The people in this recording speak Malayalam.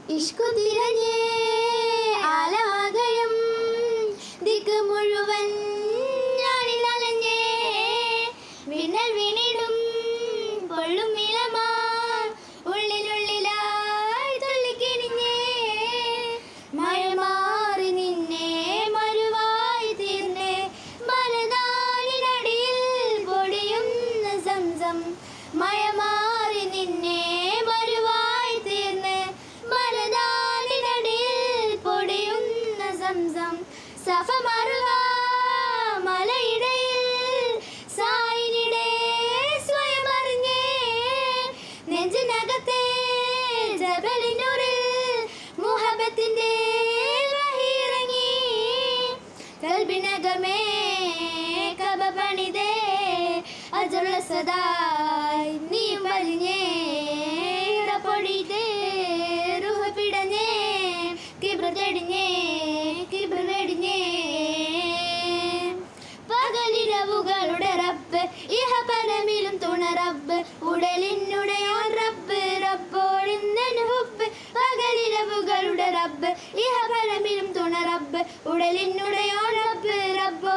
ഇഷ്കു തിരഞ്ഞേ ആലാകയം ദിക്ക് മുഴുവൻ ഞാനിൽ അലഞ്ഞേ വിണ്ണൽ വീണിടും പൊള്ളും ഇളമാൻ ഉള്ളിലുള്ളിലായി തുള്ളിക്കിണിഞ്ഞേ മഴമാറി നിന്നെ മരുവായി തീർന്നേ മലനാടിനടിയിൽ പൊടിയുന്ന സംസം മഴമാറി നിന്നെ മരുവായി തീർന്നേ മലനാടിനടിയിൽ പൊടിയുന്ന സംസം സഫ മറുവ മലയിടയിൽ സായിനിടെ സ്വയം അറിഞ്ഞേ നെഞ്ചിനകത്തെ ജബലിനുറിൽ മുഹബത്തിന്റെ വഹിയിറങ്ങി കൽബിനകമേ കബ പണിതേ അജറുള്ള സദായി നീയും വലിഞ്ഞേ ഇടപൊടിതേ റുഹ പിടഞ്ഞേ കിബ്ര തെടിഞ്ഞേ കിബ്ര വെടിഞ്ഞേ പകലിരവുകളുടെ റബ്ബ് ഇഹ പരമിലും തുണ റബ്ബ് ഉടലിനുടയോൻ റബ്ബ് റബ്ബോടിന്നൻ ഹുബ് പകലിരവുകളുടെ റബ്ബ് ഇഹ പരമിലും തുണ റബ്ബ് ഉടലിനുടയോൻ റബ്ബ് റബ്ബോ